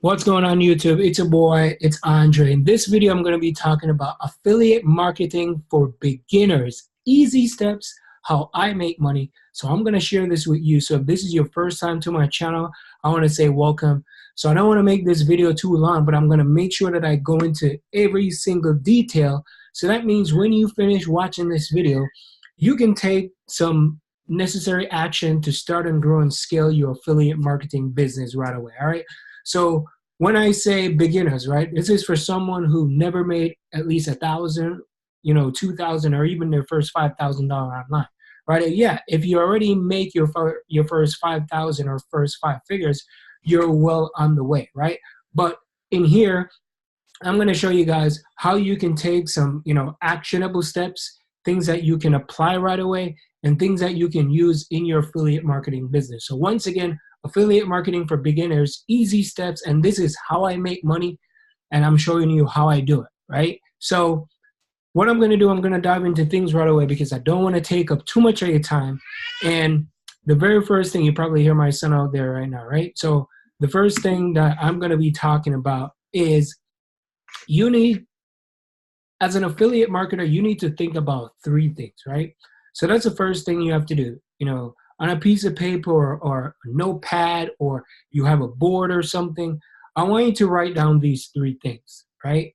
What's going on YouTube? It's your boy, it's Andre. In this video, I'm going to be talking about affiliate marketing for beginners. Easy steps, how I make money. So I'm going to share this with you. So if this is your first time to my channel, I want to say welcome. So I don't want to make this video too long, but I'm going to make sure that I go into every single detail. So that means when you finish watching this video, you can take some necessary action to start and grow and scale your affiliate marketing business right away. All right. So when I say beginners, right, this is for someone who never made at least 1,000, 2,000, or even their first $5,000 online, right? Yeah, if you already make your first 5,000 or first five figures, you're well on the way, right? But in here, I'm going to show you guys how you can take some, actionable steps, things that you can apply right away, and things that you can use in your affiliate marketing business. So once again, affiliate marketing for beginners, easy steps, and this is how I make money, and I'm showing you how I do it, right? So what I'm going to do, I'm going to dive into things right away because I don't want to take up too much of your time. And the very first thing, you probably hear my son out there right now, right? So the first thing that I'm going to be talking about is you need, as an affiliate marketer, you need to think about three things, right? So that's the first thing you have to do, on a piece of paper or a notepad, or you have a board or something. I want you to write down these three things, right?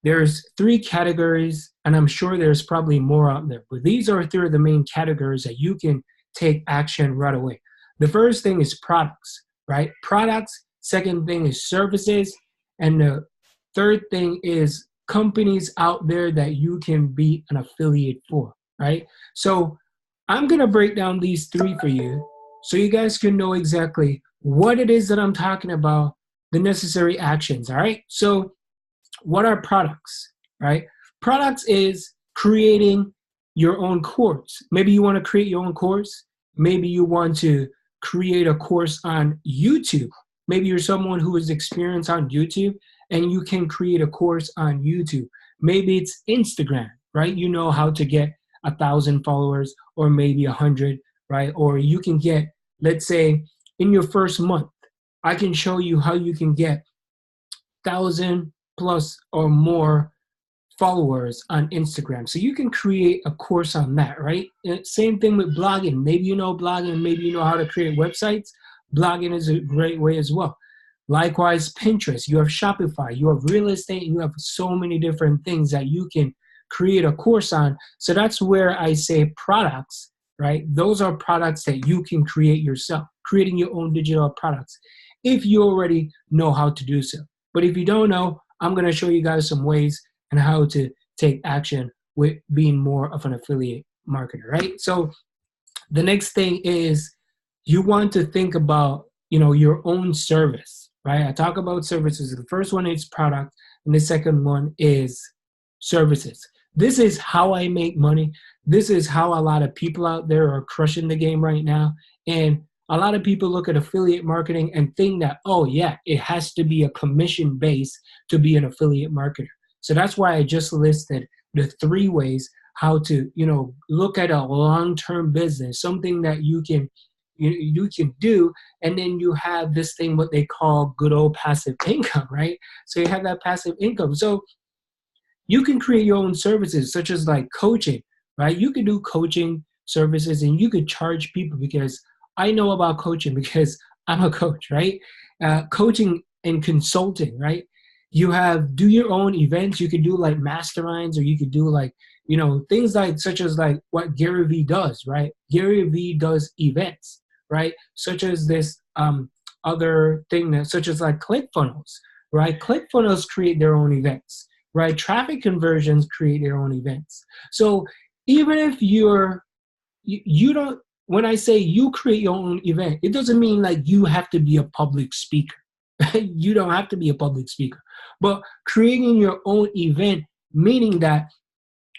There's three categories, and I'm sure there's probably more out there, but these are three of the main categories that you can take action right away. The first thing is products, right? Products. Second thing is services. And the third thing is companies out there that you can be an affiliate for, right? So I'm going to break down these three for you so you guys can know exactly what it is that I'm talking about, the necessary actions, all right? So what are products, right? Products is creating your own course. Maybe you want to create your own course. Maybe you want to create a course on YouTube. Maybe you're someone who is experienced on YouTube and you can create a course on YouTube. Maybe it's Instagram, right? You know how to get 1,000 followers or maybe 100, right? Or you can get, let's say, in your first month, I can show you how you can get 1,000 plus or more followers on Instagram. So you can create a course on that, right? And same thing with blogging. Maybe you know blogging, maybe you know how to create websites. Blogging is a great way as well. Likewise, Pinterest, you have Shopify, you have real estate, you have so many different things that you can create a course on. So that's where I say products, right? Those are products that you can create yourself, creating your own digital products if you already know how to do so. But if you don't know, I'm going to show you guys some ways and how to take action with being more of an affiliate marketer, right? So the next thing is you want to think about, your own service, right? I talk about services. The first one is product, and the second one is services. This is how I make money. This is how a lot of people out there are crushing the game right now. And a lot of people look at affiliate marketing and think that, oh yeah, it has to be a commission base to be an affiliate marketer. So that's why I just listed the three ways how to, look at a long-term business, something that you can do, and then you have this thing, what they call good old passive income, right? So you have that passive income. So you can create your own services, such as like coaching, right? You can do coaching services and you could charge people, because I know about coaching because I'm a coach, right? Coaching and consulting, right? You do your own events. You could do like masterminds, or you could do like, things like such as like what Gary Vee does, right? Gary Vee does events, right? Such as this other thing that, such as like ClickFunnels, right? ClickFunnels create their own events, right? Traffic conversions create their own events. So even if you don't, when I say you create your own event, it doesn't mean like you have to be a public speaker. You don't have to be a public speaker. But creating your own event, meaning that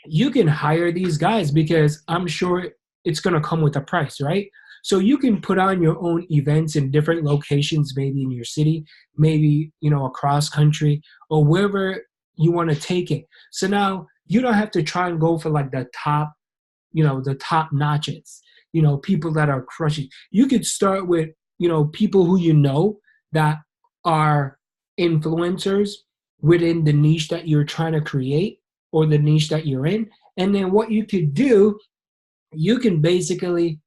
you can hire these guys, because I'm sure it's going to come with a price, right? So you can put on your own events in different locations, maybe in your city, maybe, across country, or wherever you want to take it. So now you don't have to try and go for like the top notches, people that are crushing. You could start with, people who that are influencers within the niche that you're trying to create or the niche that you're in. And then what you could do, you can basically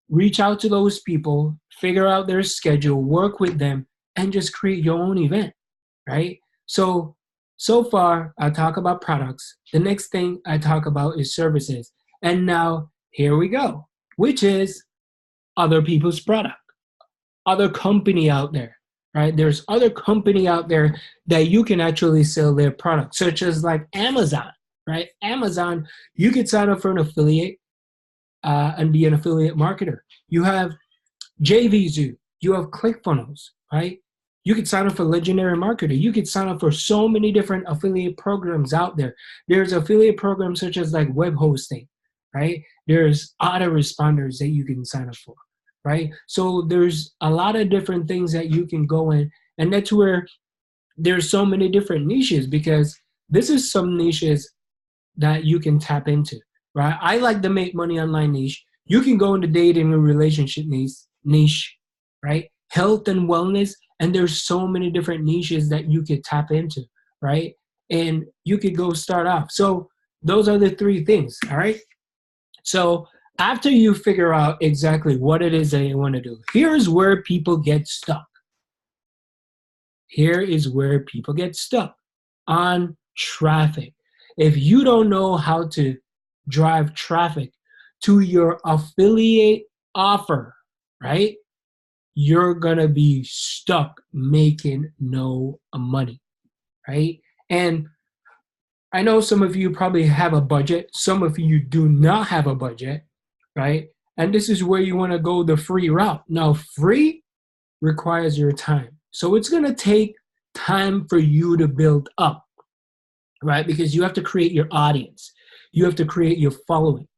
reach out to those people, figure out their schedule, work with them, and just create your own event, right? So far, I talk about products. The next thing I talk about is services. And now here we go, which is other people's product, other company out there, right? There's other company out there that you can actually sell their product, such as like Amazon, right? Amazon, you could sign up for an affiliate and be an affiliate marketer. You have JVZoo, you have ClickFunnels, right? You could sign up for Legendary Marketer. You could sign up for so many different affiliate programs out there. There's affiliate programs such as like web hosting, right? There's autoresponders that you can sign up for, right? So there's a lot of different things that you can go in, and that's where there's so many different niches, because this is some niches that you can tap into, right? I like the make money online niche. You can go into dating and relationship niche, right? Health and wellness, and there's so many different niches that you could tap into, right? And you could go start off. So those are the three things, all right? So after you figure out exactly what it is that you want to do, here's where people get stuck. Here is where people get stuck on traffic. If you don't know how to drive traffic to your affiliate offer, right, you're going to be stuck making no money, right? And I know some of you probably have a budget. Some of you do not have a budget, right? And this is where you want to go the free route. Now, free requires your time. So it's going to take time for you to build up, right? Because you have to create your audience. You have to create your following,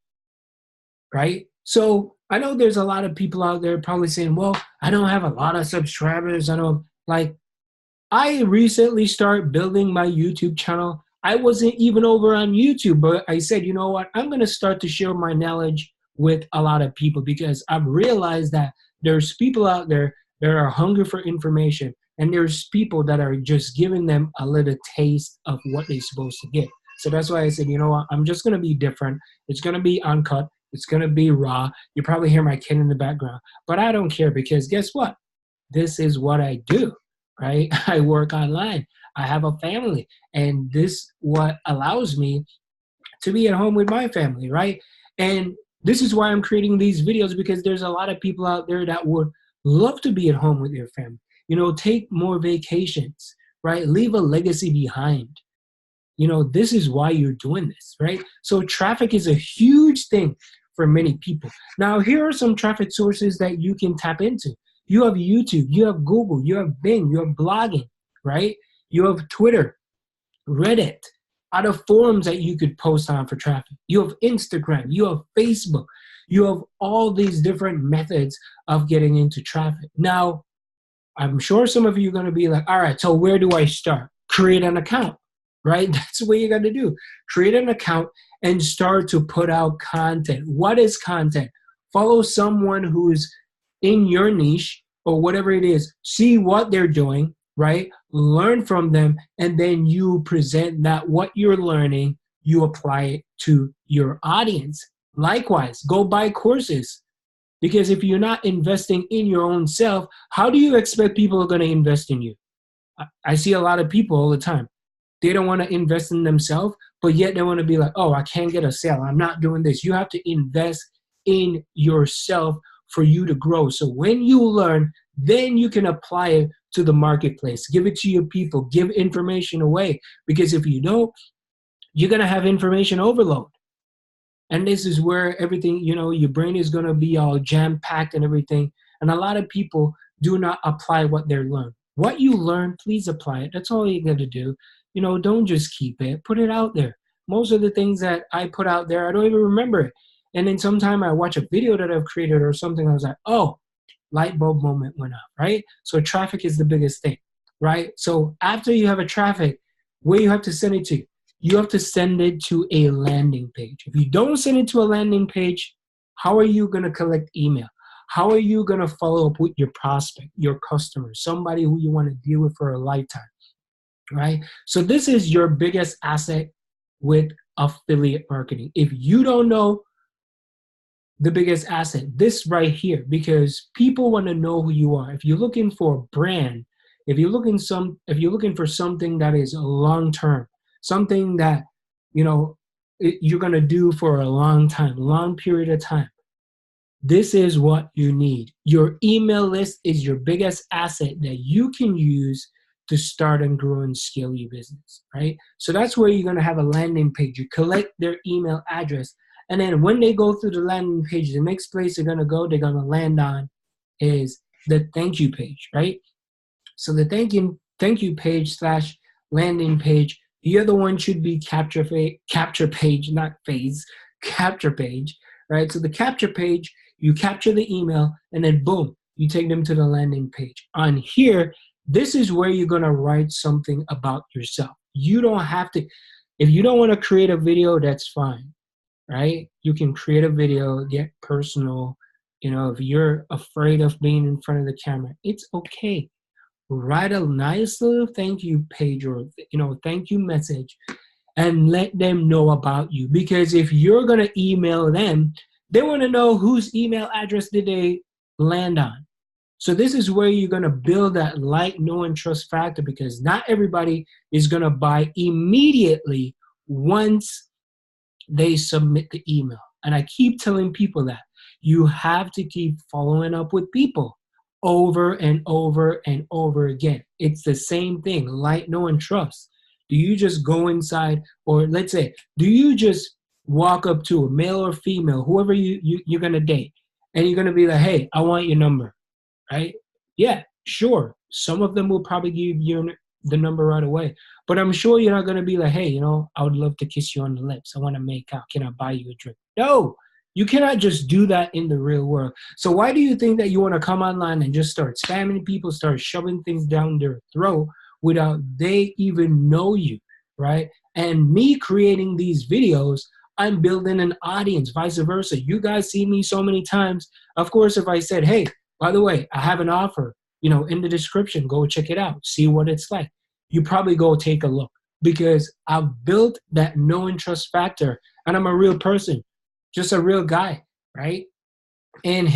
right? So I know there's a lot of people out there probably saying, well, I don't have a lot of subscribers. I recently started building my YouTube channel. I wasn't even over on YouTube, but I said, you know what? I'm going to start to share my knowledge with a lot of people, because I've realized that there's people out there that are hungry for information, and there's people that are just giving them a little taste of what they're supposed to get. So that's why I said, you know what? I'm just going to be different. It's going to be uncut. It's going to be raw. You probably hear my kid in the background, but I don't care, because guess what? This is what I do, right? I work online. I have a family, and this what allows me to be at home with my family, right? And this is why I'm creating these videos, because there's a lot of people out there that would love to be at home with their family. You know, take more vacations, right? Leave a legacy behind. You know, this is why you're doing this, right? So traffic is a huge thing for many people. Now, here are some traffic sources that you can tap into. You have YouTube, you have Google, you have Bing, you have blogging, right? You have Twitter, Reddit, other forums that you could post on for traffic. You have Instagram, you have Facebook, you have all these different methods of getting into traffic. Now, I'm sure some of you are going to be like, all right, so where do I start? Create an account, right? That's what you got to do. Create an account and start to put out content. What is content? Follow someone who's in your niche or whatever it is. See what they're doing, right? Learn from them, and then you present that what you're learning, you apply it to your audience. Likewise, go buy courses. Because if you're not investing in your own self, how do you expect people are going to invest in you? I see a lot of people all the time. They don't want to invest in themselves, but yet they want to be like, oh, I can't get a sale. I'm not doing this. You have to invest in yourself for you to grow. So when you learn, then you can apply it to the marketplace. Give it to your people. Give information away. Because if you don't, you're going to have information overload. And this is where everything, you know, your brain is going to be all jam-packed and everything. And a lot of people do not apply what they learn. What you learn, please apply it. That's all you got to do. You know, don't just keep it. Put it out there. Most of the things that I put out there, I don't even remember it. And then sometime I watch a video that I've created or something, I was like, oh, light bulb moment went off, right? So traffic is the biggest thing, right? So after you have a traffic, where you have to send it to? You have to send it to a landing page. If you don't send it to a landing page, how are you going to collect email? How are you going to follow up with your prospect, your customer, somebody who you want to deal with for a lifetime, right? So this is your biggest asset with affiliate marketing. If you don't know the biggest asset, this right here, because people want to know who you are. If you're looking for a brand, if you're looking for something that is long term, something that you're going to do for a long time, long period of time, this is what you need. Your email list is your biggest asset that you can use to start and grow and scale your business, right? So that's where you're going to have a landing page. You collect their email address, and then when they go through the landing page, the next place they're going to land on is the thank you page, right? So the thank you page / landing page, the other one should be capture page, not phase, capture page, right? So the capture page, you capture the email, and then boom, you take them to the landing page. On here, this is where you're going to write something about yourself. You don't have to, if you don't want to create a video, that's fine, right? You can create a video, get personal. If you're afraid of being in front of the camera, it's okay. Write a nice little thank you page or thank you message and let them know about you. Because if you're going to email them, they want to know whose email address did they land on. So this is where you're going to build that like, know, and trust factor, because not everybody is going to buy immediately once they submit the email. And I keep telling people that you have to keep following up with people over and over and over again. It's the same thing, like, know, and trust. Do you just go inside, or let's say, do you just walk up to a male or female, whoever you're going to date, and you're going to be like, hey, I want your number, right? Yeah, sure. Some of them will probably give you the number right away. But I'm sure you're not going to be like, hey, I would love to kiss you on the lips. I want to make out. Can I buy you a drink? No, you cannot just do that in the real world. So why do you think that you want to come online and just start spamming people, start shoving things down their throat without they even know you, right? And me creating these videos, I'm building an audience, vice versa. You guys see me so many times. Of course, if I said, hey, by the way, I have an offer, in the description, go check it out, see what it's like. You probably go take a look, because I've built that know and trust factor, and I'm a real person, just a real guy, right? And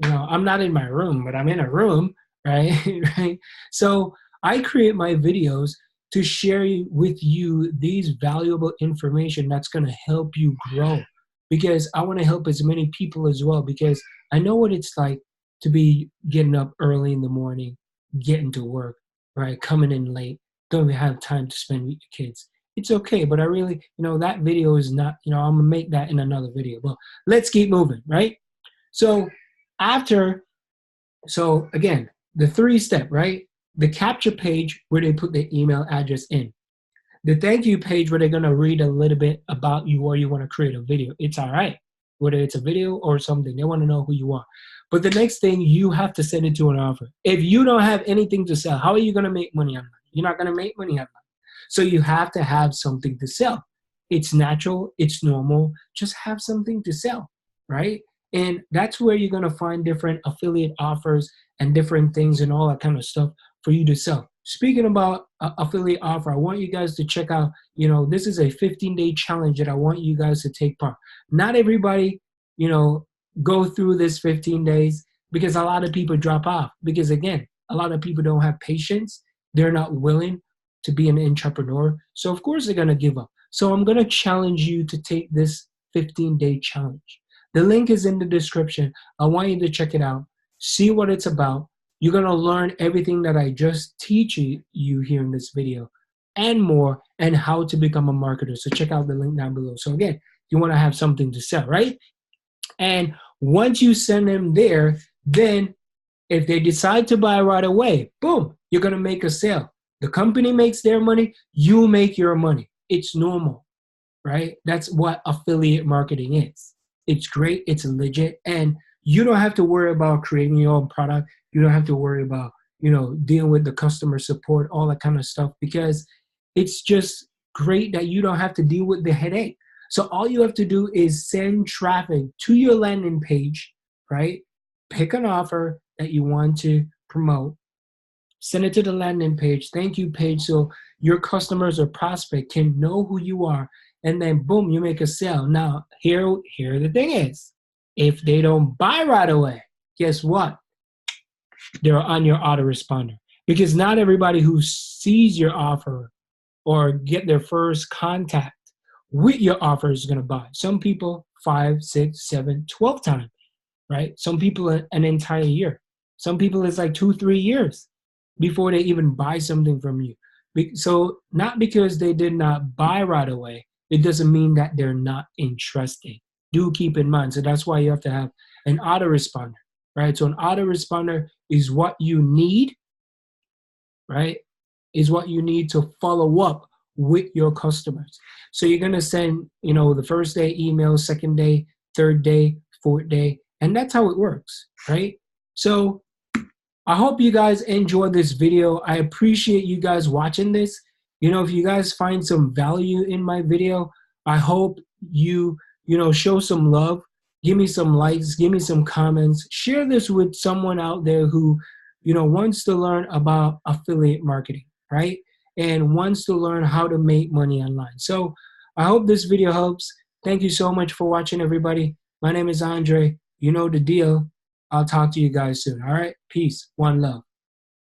I'm not in my room, but I'm in a room, right? Right? So I create my videos to share with you these valuable information that's going to help you grow, because I want to help as many people as well, because I know what it's like to be getting up early in the morning, getting to work, right? Coming in late, don't have time to spend with your kids. It's okay, but I really, that video is not, I'm gonna make that in another video. But let's keep moving, right? So again, the 3-step, right? The capture page where they put the email address in. The thank you page where they're gonna read a little bit about you, or you wanna create a video. It's all right, whether it's a video or something. They wanna know who you are. But the next thing, you have to send it to an offer. If you don't have anything to sell, how are you gonna make money on that? You're not gonna make money on that. So you have to have something to sell. It's natural, it's normal, just have something to sell, right? And that's where you're gonna find different affiliate offers and different things and all that kind of stuff for you to sell. Speaking about affiliate offer, I want you guys to check out, this is a 15-day challenge that I want you guys to take part. Not everybody, go through this 15 days, because a lot of people drop off, because again, a lot of people don't have patience. They're not willing to be an entrepreneur. So of course they're going to give up. So I'm going to challenge you to take this 15-day challenge. The link is in the description. I want you to check it out. See what it's about. You're going to learn everything that I just teach you here in this video and more, and how to become a marketer. So check out the link down below. So again, you want to have something to sell, right? And once you send them there, then if they decide to buy right away, boom, you're going to make a sale. The company makes their money, you make your money. It's normal, right? That's what affiliate marketing is. It's great, it's legit, and you don't have to worry about creating your own product. You don't have to worry about, dealing with the customer support, all that kind of stuff, because it's just great that you don't have to deal with the headache. So all you have to do is send traffic to your landing page, right? pick an offer that you want to promote, send it to the landing page, thank you page, so your customers or prospect can know who you are, and then boom, you make a sale. Now, here the thing is, if they don't buy right away, guess what? They're on your autoresponder, because not everybody who sees your offer or get their first contact with your offer is going to buy. Some people 5, 6, 7, 12 times, right? Some people an entire year. Some people it's like 2, 3 years before they even buy something from you. So not because they did not buy right away, it doesn't mean that they're not interested. Do keep in mind. So that's why you have to have an autoresponder, right? So an autoresponder is what you need, right? Is what you need to follow up with your customers. So you're gonna send, the first day email, second day, third day, fourth day, and that's how it works, right? So I hope you guys enjoyed this video. I appreciate you guys watching this. If you guys find some value in my video, I hope you, show some love. Give me some likes, give me some comments. Share this with someone out there who, wants to learn about affiliate marketing, right? And wants to learn how to make money online. So I hope this video helps. Thank you so much for watching, everybody. My name is Andre. You know the deal. I'll talk to you guys soon. All right. Peace. One love.